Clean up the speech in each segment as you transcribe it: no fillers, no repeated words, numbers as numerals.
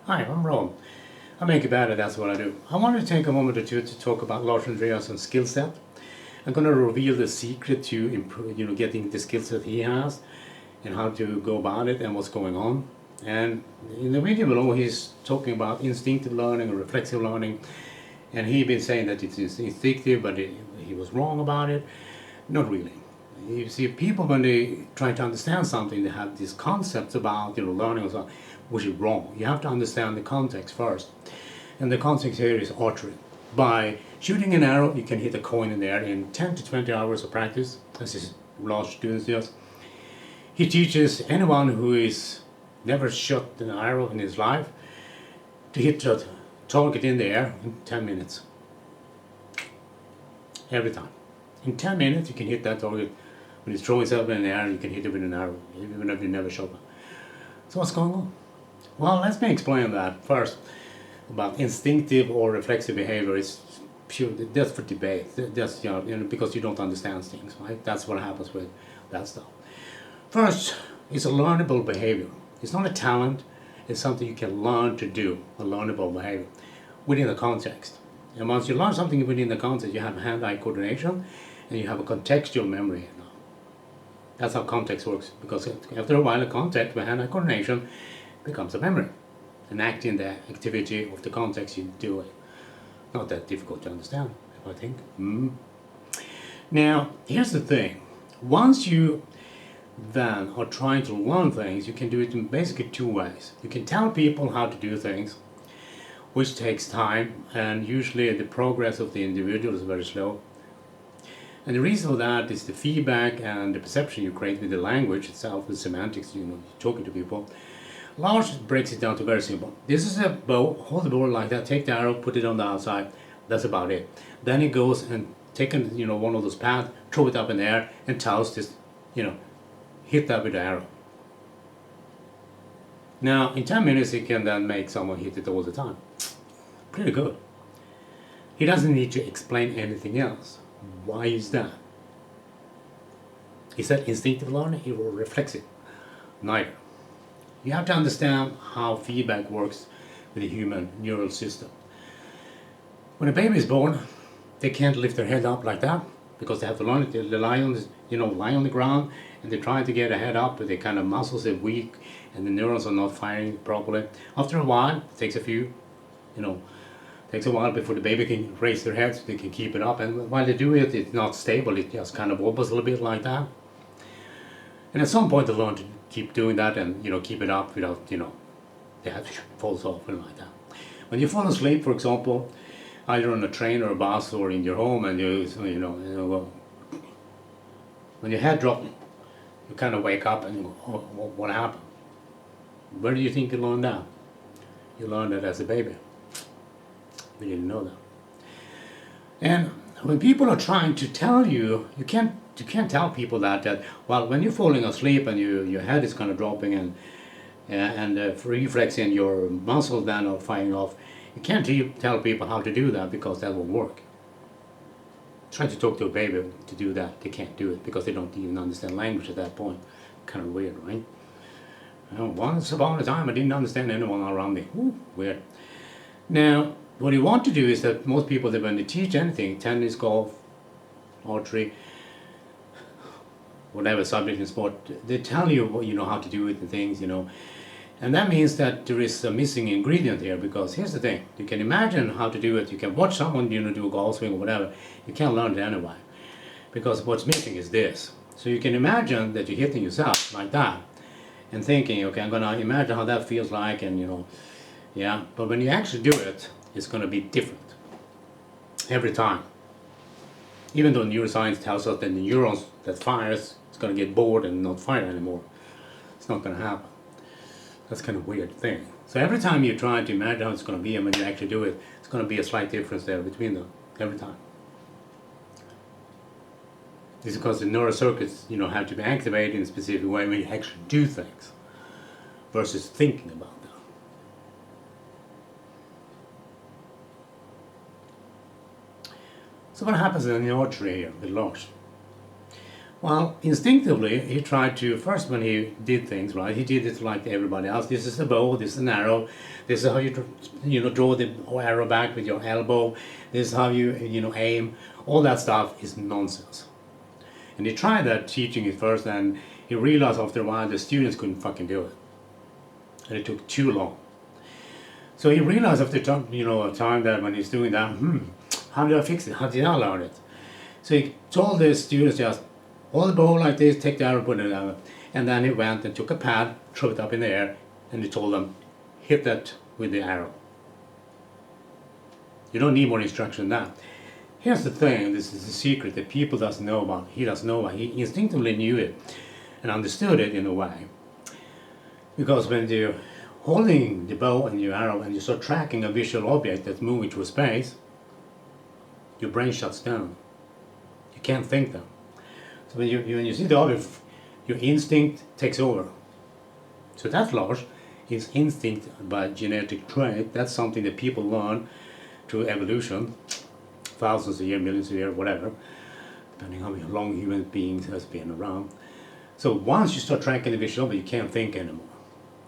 Hi, I'm Ron. I make it better, that's what I do. I wanted to take a moment or two to talk about Lars and Jes and skill set. I'm going to reveal the secret to improve, getting the skill set he has and how to go about it and what's going on. And in the video below, he's talking about instinctive learning or reflexive learning, and he's been saying that it's instinctive, but he was wrong about it. Not really. You see, people when they try to understand something, they have these concepts about learning or something, which is wrong. You have to understand the context first, and the context here is archery. By shooting an arrow, you can hit a coin in the air in 10 to 20 hours of practice, as his large students does. He teaches anyone who is never shot an arrow in his life to hit the target in the air in 10 minutes. Every time. In 10 minutes, you can hit that target. When he's throwing himself in the air, you can hit it with an arrow, even if you never shot one. So what's going on? Well, let me explain that first. About instinctive or reflexive behavior is pure. That's for debate. That's because you don't understand things, right? That's what happens with that stuff. First, it's a learnable behavior. It's not a talent. It's something you can learn to do. A learnable behavior within the context. And once you learn something within the context, you have hand-eye coordination, and you have a contextual memory. That's how context works. Because after a while, a context with hand-eye coordination becomes a memory. And acting the activity of the context you do it. Not that difficult to understand, I think. Now, here's the thing. Once you then are trying to learn things, you can do it in basically two ways. You can tell people how to do things, which takes time, and usually the progress of the individual is very slow. And the reason for that is the feedback and the perception you create with the language itself, the semantics, talking to people. Lars breaks it down to very simple. This is a bow, hold the bow like that, take the arrow, put it on the outside, that's about it. Then he goes and takes one of those pads, throw it up in the air, and tells this, hit that with the arrow. Now, in 10 minutes, he can then make someone hit it all the time. Pretty good. He doesn't need to explain anything else. Why is that? Is that instinctive learning or reflexive? Neither. You have to understand how feedback works with the human neural system. When a baby is born, they can't lift their head up like that because they have to learn it. They lie on the ground, and they're trying to get a head up, but their kind of muscles are weak, and the neurons are not firing properly. After a while, it takes takes a while before the baby can raise their head so they can keep it up. And while they do it, it's not stable. It just kind of wobbles a little bit like that. And at some point, they learn to keep doing that and keep it up without the head falls off and like that. When you fall asleep, for example, either on a train or a bus or in your home, and when your head drops, you kind of wake up and you go, oh, what happened? Where do you think you learned that? You learned that as a baby. We didn't know that. And when people are trying to tell you, you can't tell people that well, when you're falling asleep and your head is kind of dropping and reflex in your muscles then are firing off, you can't tell people how to do that because that won't work. Try to talk to a baby to do that, they can't do it because they don't even understand language at that point. Kind of weird, right? Once upon a time I didn't understand anyone around me. Ooh, weird. Now, what you want to do is that most people, that when they teach anything, tennis, golf, archery, whatever subject in sport, they tell you how to do it and things, and that means that there is a missing ingredient here. Because here's the thing: you can imagine how to do it, you can watch someone do a golf swing or whatever, you can't learn it anyway, because what's missing is this. So you can imagine that you're hitting yourself like that and thinking, okay, I'm gonna imagine how that feels like, and yeah, but when you actually do it, it's going to be different every time. Even though neuroscience tells us that the neurons that fires is going to get bored and not fire anymore, it's not going to happen. That's kind of a weird thing. So every time you try to imagine how it's going to be, and when you actually do it, it's going to be a slight difference there between them every time. It's because the neural circuits, have to be activated in a specific way when you actually do things, versus thinking about them. So what happens in the archery here with Lars? Well, instinctively, he tried to, first when he did things, right, he did it like everybody else. This is a bow, this is an arrow, this is how you draw the arrow back with your elbow, this is how you aim. All that stuff is nonsense. And he tried that, teaching it first, and he realized after a while the students couldn't fucking do it. And it took too long. So he realized after a time that when he's doing that, how did I fix it? How did I learn it? So he told the students just hold the bow like this, take the arrow, put it down. And then he went and took a pad, threw it up in the air, and he told them, hit that with the arrow. You don't need more instruction than that. Here's the thing, this is the secret that people doesn't know about. He doesn't know about. He instinctively knew it and understood it in a way. Because when you're holding the bow and your arrow and you start tracking a visual object that's moving through space, your brain shuts down. You can't think them. So when you see the object, your instinct takes over. So that, Lars, is instinct by genetic trait. That's something that people learn through evolution, thousands of years, millions of years, whatever, depending on how long human beings has been around. So once you start tracking the visual object, you can't think anymore.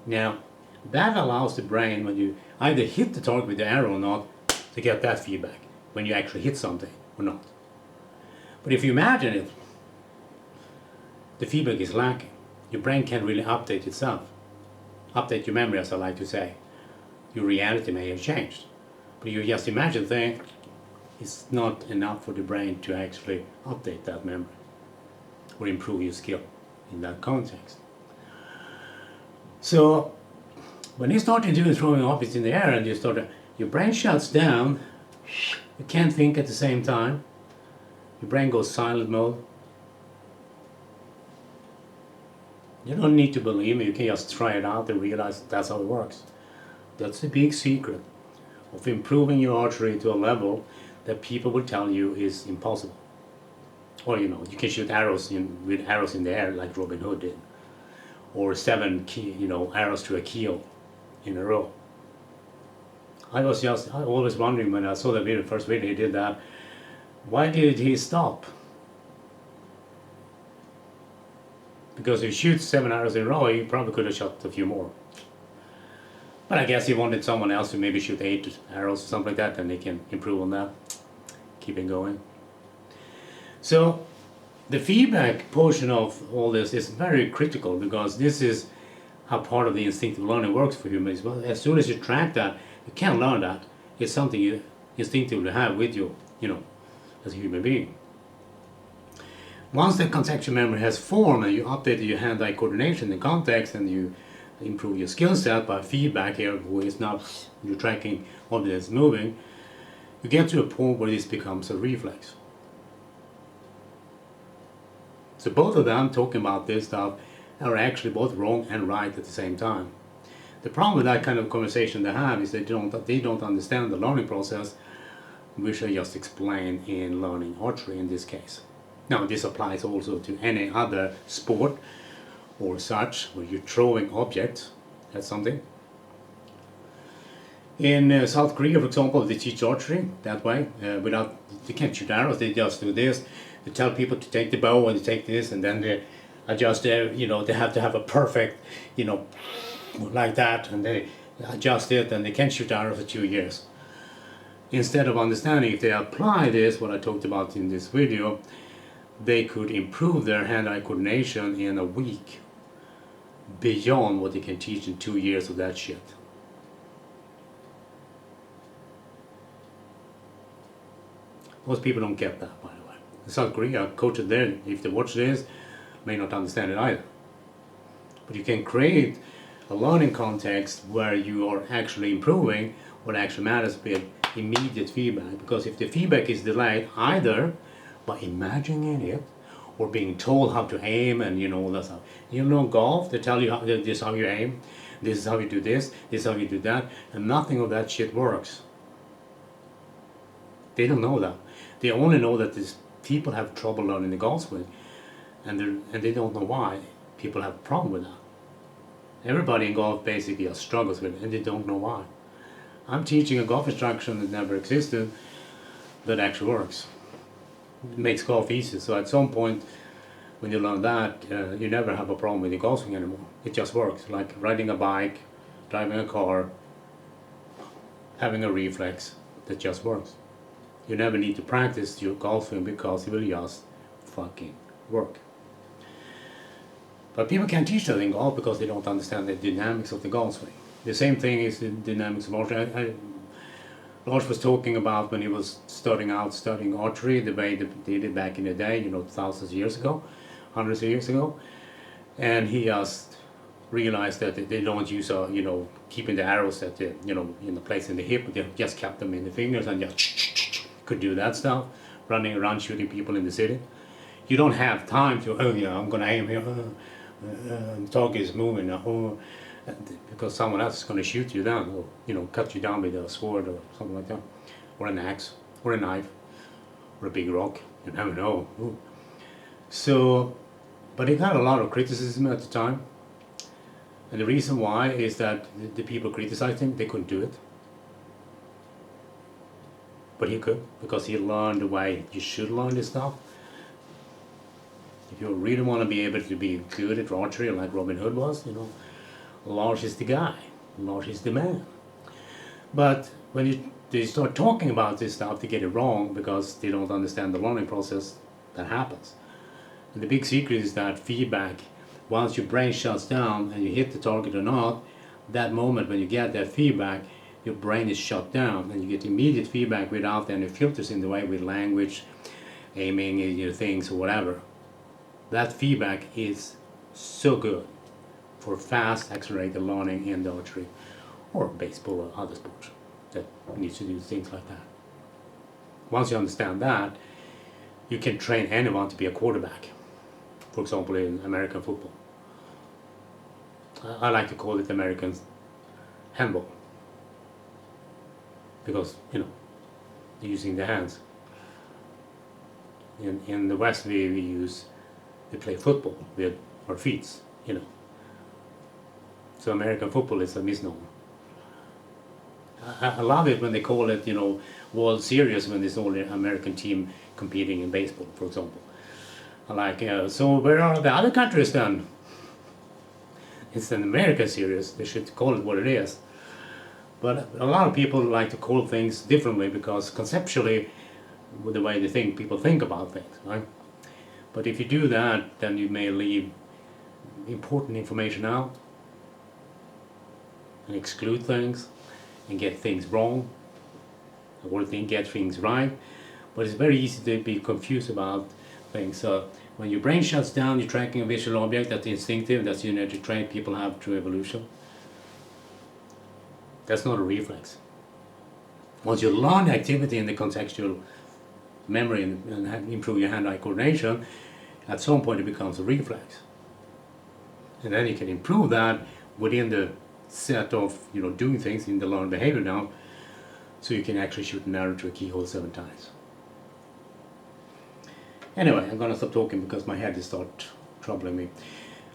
Now, that allows the brain, when you either hit the target with the arrow or not, to get that feedback when you actually hit something or not. But if you imagine it, the feedback is lacking. Your brain can't really update itself. Update your memory, as I like to say. Your reality may have changed. But you just imagine thing, it's not enough for the brain to actually update that memory or improve your skill in that context. So when you start doing throwing objects in the air and your brain shuts down, you can't think at the same time. Your brain goes silent mode. You don't need to believe me, you can just try it out and realize that's how it works. That's the big secret of improving your archery to a level that people will tell you is impossible. Or you can shoot arrows with arrows in the air like Robin Hood did. Or 7 arrows to a keel in a row. I was always wondering when I saw the first video he did that, why did he stop? Because if he shoots 7 arrows in a row, he probably could have shot a few more. But I guess he wanted someone else to maybe shoot 8 arrows or something like that, and they can improve on that. Keep it going. So the feedback portion of all this is very critical, because this is how part of the instinctive learning works for humans. Well, as soon as you track that, you can't learn that. It's something you instinctively have with you, as a human being. Once the contextual memory has formed and you update your hand-eye coordination in context and you improve your skill set by feedback here, who is not you're tracking objects moving, you get to a point where this becomes a reflex. So both of them talking about this stuff are actually both wrong and right at the same time. The problem with that kind of conversation they have is they don't understand the learning process, which I just explained in learning archery in this case. Now this applies also to any other sport or such where you're throwing objects at something. In South Korea, for example, they teach archery that way. They can't shoot arrows, they just do this. They tell people to take the bow and they take this, and then they adjust they have to have a perfect, like that, and they adjust it, and they can't shoot arrows for 2 years. Instead of understanding, if they apply this, what I talked about in this video, they could improve their hand-eye coordination in a week beyond what they can teach in 2 years of that shit. Most people don't get that, by the way. In South Korea, coaches there, if they watch this, may not understand it either. But you can create a learning context where you are actually improving what actually matters with immediate feedback. Because if the feedback is delayed either by imagining it or being told how to aim and all that stuff. Golf, they tell you this is how you aim, this is how you do this is how you do that, and nothing of that shit works. They don't know that. They only know that these people have trouble learning the golf swing, and they don't know why people have a problem with that. Everybody in golf basically struggles with it, and they don't know why. I'm teaching a golf instruction that never existed that actually works. It makes golf easy. So at some point when you learn that, you never have a problem with your golf swing anymore. It just works, like riding a bike, driving a car, having a reflex that just works. You never need to practice your golf swing because it will just fucking work. But people can't teach that in golf because they don't understand the dynamics of the golf swing. The same thing is the dynamics of archery. Lars was talking about when he was starting out studying archery, the way they did it back in the day, thousands of years ago, hundreds of years ago. And he just realized that they don't use, keeping the arrows at the, in the place in the hip, they just kept them in the fingers and just could do that stuff, running around shooting people in the city. You don't have time to, I'm going to aim here, target is moving, because someone else is going to shoot you down, or cut you down with a sword or something like that, or an axe, or a knife, or a big rock. You never know. Ooh. So, but it got a lot of criticism at the time, and the reason why is that the people criticized him. They couldn't do it, but he could, because he learned the way you should learn this stuff. If you really want to be able to be good at archery like Robin Hood was, Lars is the guy. Lars is the man. But when they start talking about this stuff, they get it wrong because they don't understand the learning process that happens. And the big secret is that feedback, once your brain shuts down and you hit the target or not, that moment when you get that feedback, your brain is shut down and you get immediate feedback without any filters in the way with language, aiming, things or whatever. That feedback is so good for fast, accelerated learning in the archery or baseball or other sports that needs to do things like that. Once you understand that, you can train anyone to be a quarterback. For example, in American football. I like to call it American handball because, they're using their hands. In the West, we play football with our feet, So American football is a misnomer. I love it when they call it, World Series when there's only an American team competing in baseball, for example. I like, so where are the other countries then? It's an American series, they should call it what it is. But a lot of people like to call things differently because conceptually, with the way people think about things, right? But if you do that, then you may leave important information out and exclude things and get things wrong or get things right. But it's very easy to be confused about things. So when your brain shuts down, you're tracking a visual object that's instinctive, that's the genetic trait people have through evolution. That's not a reflex. Once you learn activity in the contextual memory and improve your hand-eye coordination, at some point it becomes a reflex. And then you can improve that within the set of doing things in the learned behavior now, so you can actually shoot an arrow to a keyhole 7 times. Anyway, I'm gonna stop talking because my head is start troubling me.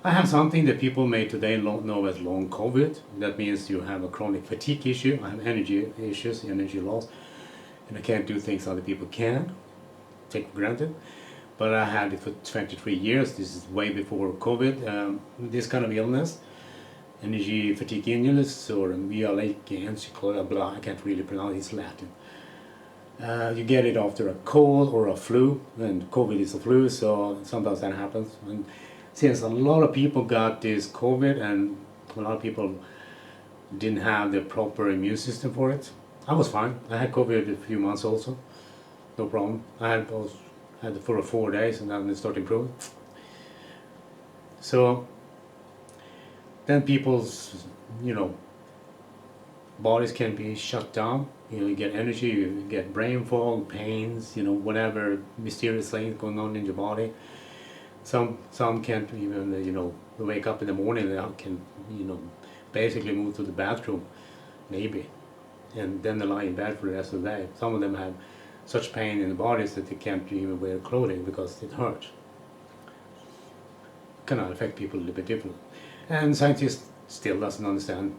I have something that people may today know as long COVID. That means you have a chronic fatigue issue. I have energy issues, energy loss, and I can't do things other people can take for granted. But I had it for 23 years. This is way before COVID. This kind of illness, energy fatigue illness, or blah, I can't really pronounce it, it's Latin. You get it after a cold or a flu, and COVID is a flu, so sometimes that happens. And since a lot of people got this COVID and a lot of people didn't have the proper immune system for it, I was fine. I had COVID a few months also, no problem. I had it for 4 days and then it started improving. So then people's, bodies can be shut down. You get energy, you get brain fog, pains, whatever mysterious things going on in your body. Some can't even, wake up in the morning, they can, basically move to the bathroom, maybe, and then they lie in bed for the rest of the day. Some of them have such pain in the bodies that they can't even wear clothing because it hurts. Can affect people a little bit differently. And scientists still doesn't understand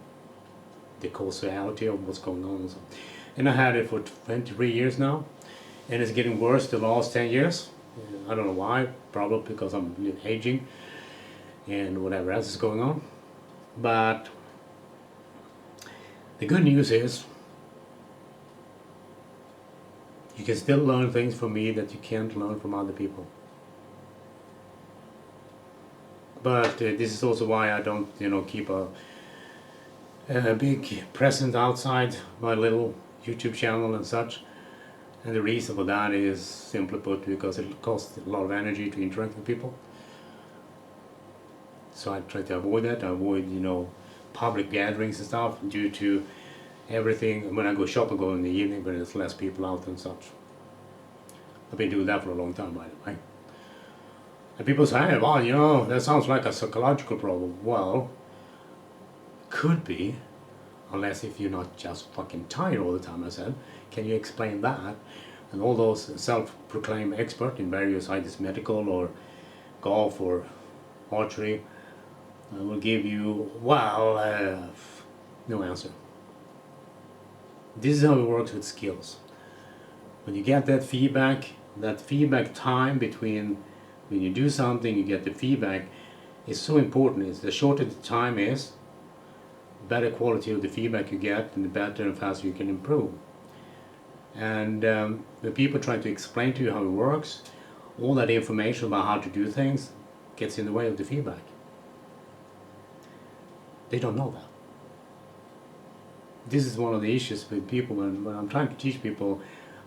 the causality of what's going on. And I had it for 23 years now, and it's getting worse the last 10 years. I don't know why, probably because I'm aging and whatever else is going on. But the good news is you can still learn things from me that you can't learn from other people. But this is also why I don't, keep a big presence outside my little YouTube channel and such. And the reason for that is, simply put, because it costs a lot of energy to interact with people. So I try to avoid that. I avoid, public gatherings and stuff due to everything. When I go shopping, I go in the evening, but there's less people out and such. I've been doing that for a long time, by the way. And people say, well, that sounds like a psychological problem. Well, could be, unless if you're not just fucking tired all the time. I said, can you explain that? And all those self-proclaimed experts in various, either medical or golf or archery, will give you, no answer. This is how it works with skills. When you get that feedback time between when you do something, you get the feedback, is so important. It's the shorter the time is, the better quality of the feedback you get, and the better and faster you can improve. And when people try to explain to you how it works, all that information about how to do things gets in the way of the feedback. They don't know that. This is one of the issues with people. When I'm trying to teach people,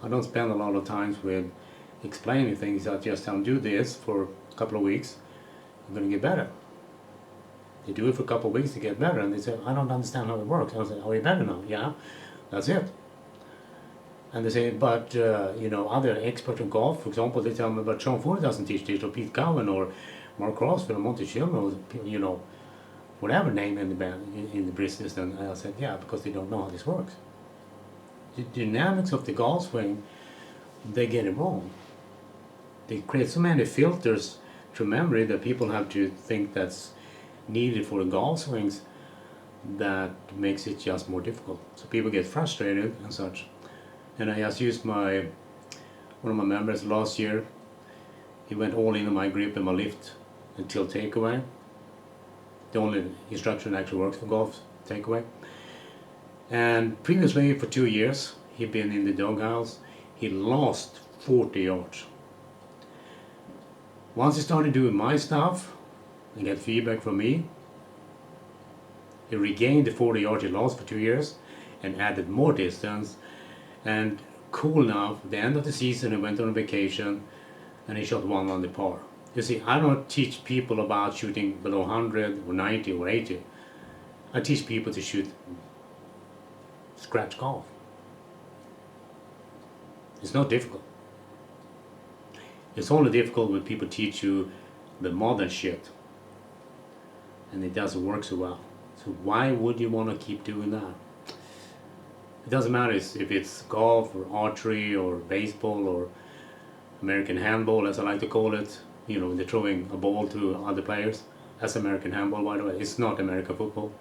I don't spend a lot of time with explaining things. I just tell them, do this for a couple of weeks, you're going to get better. They do it for a couple of weeks to get better, and they say, I don't understand how it works. I say, are you better now? Yeah, that's it. And they say, but other experts in golf, for example, they tell me, but Sean Ford doesn't teach this, or Pete Cowan, or Mark Crossfield, or Monty Schillman, or whatever name in the band, in the business. And I said, yeah, because they don't know how this works. The dynamics of the golf swing, they get it wrong. They create so many filters through memory that people have to think that's needed for the golf swings, that makes it just more difficult. So people get frustrated and such. And I just used one of my members last year. He went all in on my grip and my lift until takeaway. The only instruction that actually works for golf, takeaway. And previously, for 2 years, he'd been in the doghouse. He lost 40 yards. Once he started doing my stuff and get feedback from me, he regained the 40 yards he lost for 2 years and added more distance. And cool enough, at the end of the season, he went on a vacation and he shot one on the par. You see, I don't teach people about shooting below 100 or 90 or 80. I teach people to shoot scratch golf. It's not difficult. It's only difficult when people teach you the modern shit and it doesn't work so well. So why would you want to keep doing that? It doesn't matter if it's golf or archery or baseball or American handball, as I like to call it. They're throwing a ball to other players. That's American handball, by the way. It's not American football.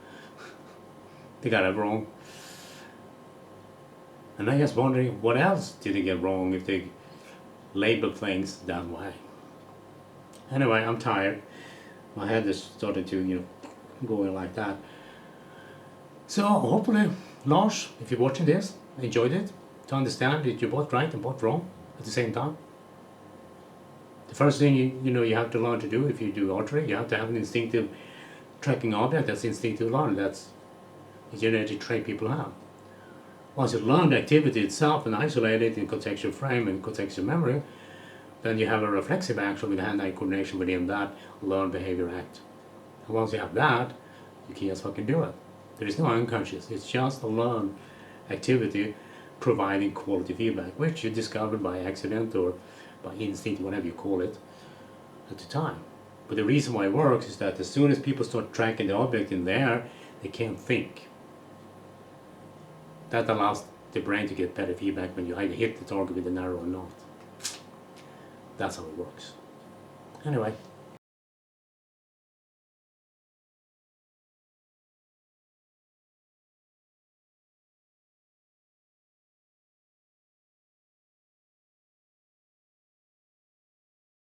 They got it wrong. And I'm just wondering, what else did they get wrong if they label things that way? Anyway, I'm tired. My head is starting to, going like that. So hopefully, Lars, if you're watching this, enjoyed it, to understand that you're both right and both wrong at the same time. The first thing you have to learn to do if you do archery, you have to have an instinctive tracking object. That's instinctive learning. That's a genetic trait people have. Once you learn the activity itself and isolate it in contextual frame and contextual memory, then you have a reflexive action with hand-eye coordination within that learned behavior act. And once you have that, you can just fucking do it. There is no unconscious. It's just a learned activity providing quality feedback, which you discovered by accident or by instinct, whatever you call it, at the time. But the reason why it works is that as soon as people start tracking the object in there, they can't think. That allows the brain to get better feedback when you either hit the target with an arrow or not. That's how it works. Anyway.